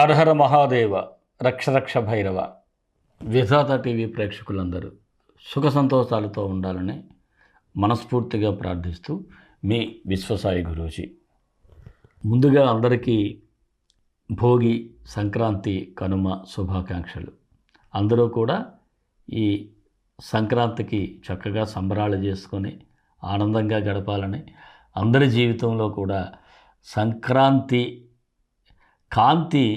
హరహర మహాదేవ రక్ష రక్ష భైరవ విధాత టీవీ ప్రేక్షకులందరూ సుఖ సంతోషాలతో ఉండాలని మనస్ఫూర్తిగా ప్రార్థిస్తూ మీ విశ్వసాయి గురూజీ. ముందుగా అందరికీ భోగి, సంక్రాంతి, కనుమ శుభాకాంక్షలు. అందరూ కూడా ఈ సంక్రాంతికి చక్కగా సంబరాలు చేసుకొని ఆనందంగా గడపాలని, అందరి జీవితంలో కూడా సంక్రాంతి కాంతి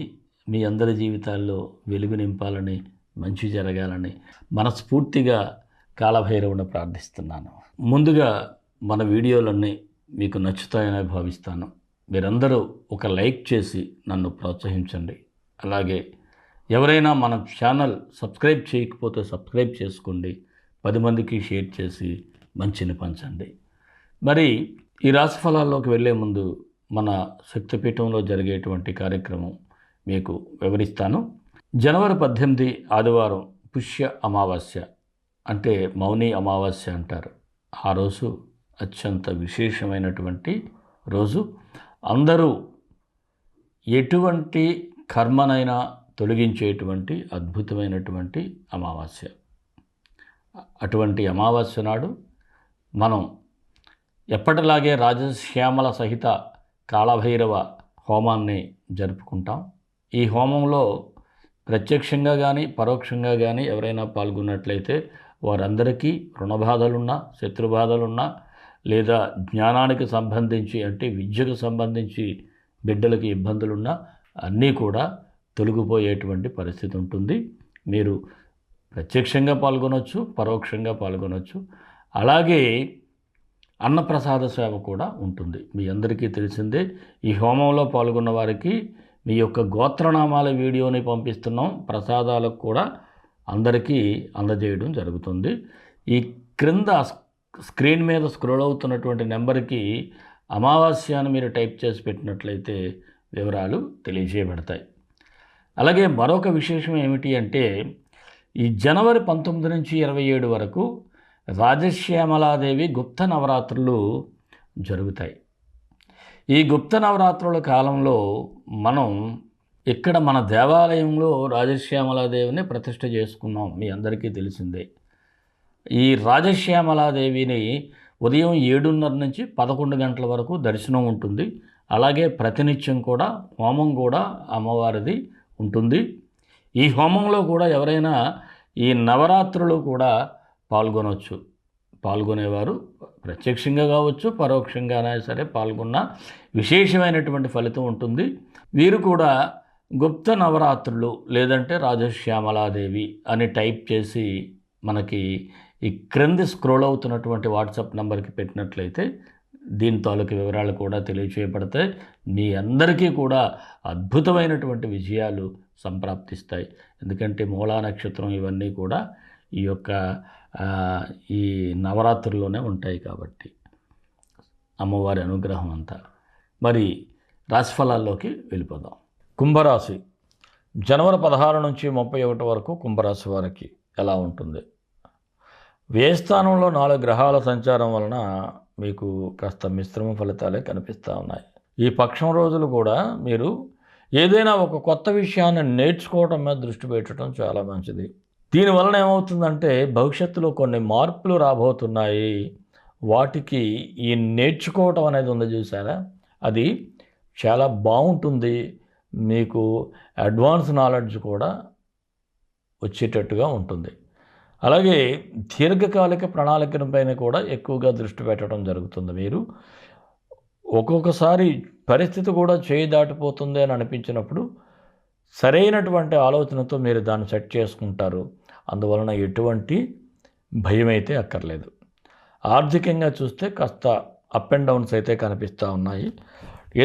మీ అందరి జీవితాల్లో వెలుగు నింపాలని, మంచి జరగాలని మనస్ఫూర్తిగా కాలభైరవుని ప్రార్థిస్తున్నాను. ముందుగా మన వీడియోలన్నీ మీకు నచ్చుతాయని భావిస్తాను. మీరందరూ ఒక లైక్ చేసి నన్ను ప్రోత్సహించండి. అలాగే ఎవరైనా మన ఛానల్ సబ్స్క్రైబ్ చేయకపోతే సబ్స్క్రైబ్ చేసుకోండి. 10 మందికి షేర్ చేసి మంచిని పంచండి. మరి ఈ రాశి ఫలాల్లోకి వెళ్ళే ముందు మన శక్తిపీఠంలో జరిగేటువంటి కార్యక్రమం మీకు వివరిస్తాను. జనవరి 18 ఆదివారం పుష్య అమావాస్య, అంటే మౌని అమావాస్య అంటారు. ఆ రోజు అత్యంత విశేషమైనటువంటి రోజు. అందరూ ఎటువంటి కర్మనైనా తొలగించేటువంటి అద్భుతమైనటువంటి అమావాస్య. అటువంటి అమావాస్య నాడు మనం ఎప్పటిలాగే రాజశ్యామల సహిత కాళభైరవ హోమాన్ని జరుపుకుంటాం. ఈ హోమంలో ప్రత్యక్షంగా కానీ పరోక్షంగా కానీ ఎవరైనా పాల్గొన్నట్లయితే వారందరికీ రుణబాధలున్నా, శత్రుబాధలున్నా, లేదా జ్ఞానానికి సంబంధించి అంటే విద్యకు సంబంధించి బిడ్డలకి ఇబ్బందులున్నా అన్నీ కూడా తొలగిపోయేటువంటి పరిస్థితి ఉంటుంది. మీరు ప్రత్యక్షంగా పాల్గొనవచ్చు, పరోక్షంగా పాల్గొనవచ్చు. అలాగే అన్నప్రసాద సేవ కూడా ఉంటుంది. మీ అందరికీ తెలిసిందే. ఈ హోమంలో పాల్గొన్న వారికి మీ యొక్క గోత్రనామాల వీడియోని పంపిస్తున్నాం. ప్రసాదాలకు కూడా అందరికీ అందజేయడం జరుగుతుంది. ఈ క్రింద స్క్రీన్ మీద స్క్రోల్ అవుతున్నటువంటి నెంబర్కి అమావాస్యను మీరు టైప్ చేసి పెట్టినట్లయితే వివరాలు తెలియజేయబడతాయి. అలాగే మరొక విశేషం ఏమిటి అంటే, ఈ జనవరి 19 నుంచి 27 వరకు రాజశ్యామలాదేవి గుప్త నవరాత్రులు జరుగుతాయి. ఈ గుప్త నవరాత్రుల కాలంలో మనం ఇక్కడ మన దేవాలయంలో రాజశ్యామలాదేవిని ప్రతిష్ఠ చేసుకున్నాం. మీ అందరికీ తెలిసిందే. ఈ రాజశ్యామలాదేవిని ఉదయం 7:30 నుంచి 11 గంటల వరకు దర్శనం ఉంటుంది. అలాగే ప్రతినిత్యం కూడా హోమం కూడా అమ్మవారిది ఉంటుంది. ఈ హోమంలో కూడా ఎవరైనా ఈ నవరాత్రులు కూడా పాల్గొనవచ్చు. పాల్గొనేవారు ప్రత్యక్షంగా కావచ్చు, పరోక్షంగానే సరే పాల్గొన్న విశేషమైనటువంటి ఫలితం ఉంటుంది. వీరు కూడా గుప్త నవరాత్రులు లేదంటే రాజశ్యామలాదేవి అని టైప్ చేసి మనకి ఈ క్రింది స్క్రోల్ అవుతున్నటువంటి వాట్సాప్ నెంబర్కి పెట్టినట్లయితే దీని తాలూకు వివరాలు కూడా తెలియచేయబడతాయి. మీ అందరికీ కూడా అద్భుతమైనటువంటి విజయాలు సంప్రాప్తిస్తాయి. ఎందుకంటే మూలా నక్షత్రం ఇవన్నీ కూడా ఈ యొక్క ఈ నవరాత్రుల్లోనే ఉంటాయి కాబట్టి అమ్మవారి అనుగ్రహం అంతా. మరి రాశిఫలాల్లోకి వెళ్ళిపోదాం. కుంభరాశి జనవరి 16 నుంచి 31 వరకు కుంభరాశి వారికి ఎలా ఉంటుంది? వ్యయస్థానంలో 4 గ్రహాల సంచారం వలన మీకు కాస్త మిశ్రమ ఫలితాలే కనిపిస్తూ ఉన్నాయి. ఈ పక్షం రోజులు కూడా మీరు ఏదైనా ఒక కొత్త విషయాన్ని నేర్చుకోవడం మీద దృష్టి పెట్టడం చాలా మంచిది. దీనివలన ఏమవుతుందంటే భవిష్యత్తులో కొన్ని మార్పులు రాబోతున్నాయి. వాటికి ఈ నేర్చుకోవటం అనేది ఉంది చూసారా, అది చాలా బాగుంటుంది. మీకు అడ్వాన్స్ నాలెడ్జ్ కూడా వచ్చేటట్టుగా ఉంటుంది. అలాగే దీర్ఘకాలిక ప్రణాళికలపైన కూడా ఎక్కువగా దృష్టి పెట్టడం జరుగుతుంది. మీరు ఒక్కొక్కసారి పరిస్థితి కూడా చేయి దాటిపోతుంది అని అనిపించినప్పుడు సరైనటువంటి ఆలోచనతో మీరు దాన్ని సెట్ చేసుకుంటారు. అందువలన ఎటువంటి భయం అయితే అక్కర్లేదు. ఆర్థికంగా చూస్తే కాస్త అప్ అండ్ డౌన్స్ అయితే కనిపిస్తూ ఉన్నాయి.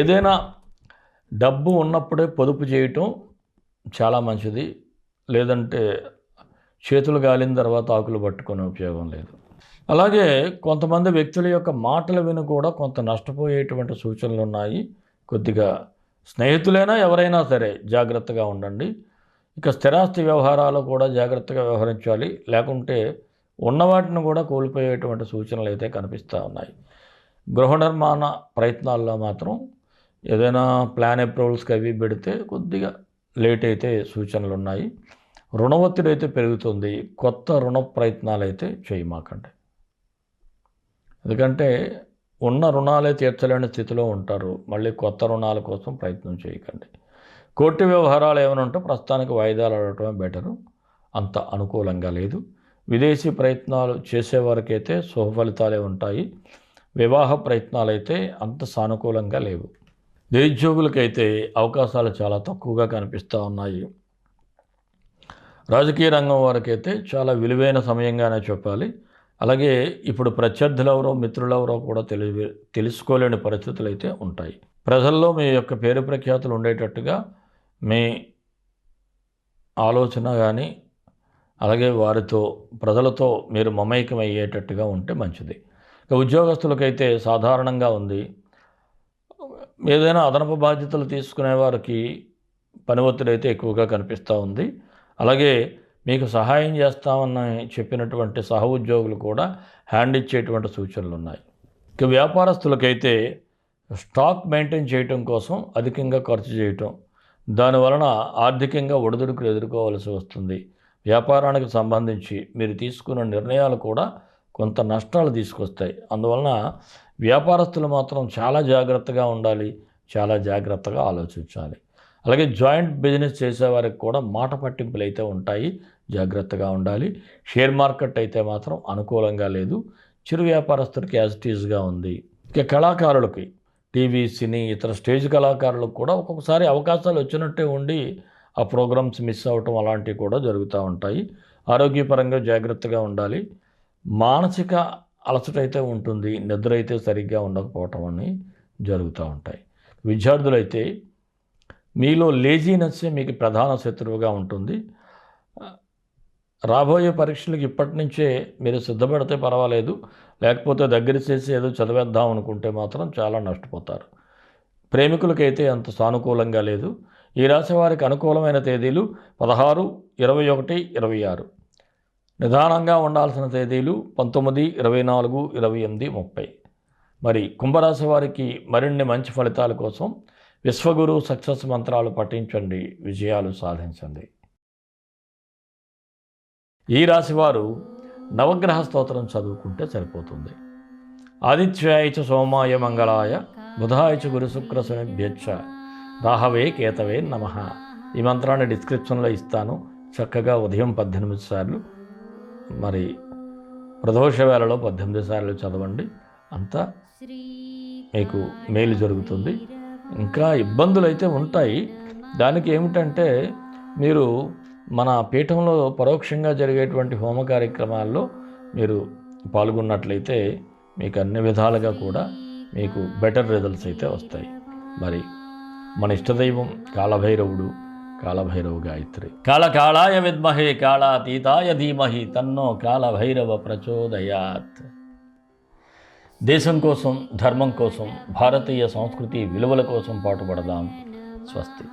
ఏదైనా డబ్బు ఉన్నప్పుడే పొదుపు చేయటం చాలా మంచిది. లేదంటే చేతులు గాలిన తర్వాత ఆకులు పట్టుకునే ఉపయోగం లేదు. అలాగే కొంతమంది వ్యక్తుల యొక్క మాటలు విని కూడా కొంత నష్టపోయేటువంటి సూచనలు ఉన్నాయి. కొద్దిగా స్నేహితులైనా ఎవరైనా సరే జాగ్రత్తగా ఉండండి. ఇక స్థిరాస్తి వ్యవహారాలు కూడా జాగ్రత్తగా వ్యవహరించాలి. లేకుంటే ఉన్నవాటిని కూడా కోల్పోయేటువంటి సూచనలు అయితే కనిపిస్తూ ఉన్నాయి. గృహ నిర్మాణ ప్రయత్నాల్లో మాత్రం ఏదైనా ప్లాన్ అప్రూవల్స్కి అవి పెడితే కొద్దిగా లేట్ అయితే సూచనలు ఉన్నాయి. రుణ ఒత్తిడి అయితే పెరుగుతుంది. కొత్త రుణ ప్రయత్నాలు అయితే చేయమాకండి. ఎందుకంటే ఉన్న రుణాలే తీర్చలేని స్థితిలో ఉంటారు. మళ్ళీ కొత్త రుణాల కోసం ప్రయత్నం చేయకండి. కోర్టు వ్యవహారాలు ఏమైనా ఉంటే ప్రస్తుతానికి వాయిదాలు అడగటమే బెటరు. అంత అనుకూలంగా లేదు. విదేశీ ప్రయత్నాలు చేసేవారికైతే శుభ ఫలితాలే ఉంటాయి. వివాహ ప్రయత్నాలు అయితే అంత సానుకూలంగా లేవు. నిరుద్యోగులకైతే అవకాశాలు చాలా తక్కువగా కనిపిస్తూ ఉన్నాయి. రాజకీయ రంగం వారికైతే చాలా విలువైన సమయంగానే చెప్పాలి. అలాగే ఇప్పుడు ప్రత్యర్థులెవరో మిత్రులెవరో కూడా తెలుసుకోలేని పరిస్థితులు అయితే ఉంటాయి. ప్రజల్లో మీ యొక్క పేరు ప్రఖ్యాతులు ఉండేటట్టుగా మీ ఆలోచన కానీ అలాగే వారితో ప్రజలతో మీరు మమేకమయ్యేటట్టుగా ఉంటే మంచిది. ఇక ఉద్యోగస్తులకైతే సాధారణంగా ఉంది. ఏదైనా అదనపు బాధ్యతలు తీసుకునే వారికి పని ఒత్తిడి అయితే ఎక్కువగా కనిపిస్తూ ఉంది. అలాగే మీకు సహాయం చేస్తామని చెప్పినటువంటి సహ ఉద్యోగులు కూడా హ్యాండ్ ఇచ్చేటువంటి సూచనలు ఉన్నాయి. ఇక వ్యాపారస్తులకైతే స్టాక్ మెయింటైన్ చేయటం కోసం అధికంగా ఖర్చు చేయటం, దానివలన ఆర్థికంగా ఒడిదుడుకులు ఎదుర్కోవాల్సి వస్తుంది. వ్యాపారానికి సంబంధించి మీరు తీసుకున్న నిర్ణయాలు కూడా కొంత నష్టాలు తీసుకొస్తాయి. అందువలన వ్యాపారస్తులు మాత్రం చాలా జాగ్రత్తగా ఉండాలి, చాలా జాగ్రత్తగా ఆలోచించాలి. అలాగే జాయింట్ బిజినెస్ చేసేవారికి కూడా మాట పట్టింపులు అయితే ఉంటాయి, జాగ్రత్తగా ఉండాలి. షేర్ మార్కెట్ అయితే మాత్రం అనుకూలంగా లేదు. చిరు వ్యాపారస్తుడికి యాజ్ ఇట్ ఈజ్గా ఉంది. ఇక కళాకారులకి టీవీ, సినీ, ఇతర స్టేజ్ కళాకారులకు కూడా ఒక్కొక్కసారి అవకాశాలు వచ్చినట్టే ఉండి ఆ ప్రోగ్రామ్స్ మిస్ అవ్వటం అలాంటివి కూడా జరుగుతూ ఉంటాయి. ఆరోగ్యపరంగా జాగ్రత్తగా ఉండాలి. మానసిక అలసట అయితే ఉంటుంది, నిద్ర అయితే సరిగ్గా ఉండకపోవటం అని జరుగుతూ ఉంటాయి. విద్యార్థులైతే మీలో లేజీనెస్సే మీకు ప్రధాన శత్రువుగా ఉంటుంది. రాబోయే పరీక్షలకు ఇప్పటి నుంచే మీరు సిద్ధపడితే పర్వాలేదు, లేకపోతే దగ్గర చేసి ఏదో చదివేద్దాం అనుకుంటే మాత్రం చాలా నష్టపోతారు. ప్రేమికులకైతే అంత సానుకూలంగా లేదు. ఈ రాశి వారికి అనుకూలమైన తేదీలు 16, 21, 26. నిదానంగా ఉండాల్సిన తేదీలు 19, 24, 28, 30. మరి కుంభరాశి వారికి మరిన్ని మంచి ఫలితాల కోసం విశ్వగురు సక్సెస్ మంత్రాలు పఠించండి, విజయాలు సాధించండి. ఈ రాశివారు నవగ్రహ స్తోత్రం చదువుకుంటే సరిపోతుంది. ఆదిత్యాయ చ సోమాయ మంగళాయ బుధాయ చ గురు శుక్ర శనిభ్యచ్చ రాహవే కేతవే నమః. ఈ మంత్రాన్ని డిస్క్రిప్షన్లో ఇస్తాను. చక్కగా ఉదయం 18 సార్లు, మరి ప్రదోష వేళలో 18 సార్లు చదవండి. అంతా మీకు మేలు జరుగుతుంది. ఇంకా ఇబ్బందులు అయితే ఉంటాయి. దానికి ఏమిటంటే మీరు మన పీఠంలో పరోక్షంగా జరిగేటువంటి హోమ కార్యక్రమాల్లో మీరు పాల్గొన్నట్లయితే మీకు అన్ని విధాలుగా కూడా మీకు బెటర్ రిజల్ట్స్ అయితే వస్తాయి. మరి మన ఇష్టదైవం కాళభైరవుడు, కాళభైరవ గాయత్రి. కాళకాళాయ విద్మహే కాళాతీతాయ ధీమహి తన్నో కాళభైరవ ప్రచోదయాత్. దేశం కోసం, ధర్మం కోసం, భారతీయ సంస్కృతి విలువల కోసం పాటుపడదాం. స్వస్తి.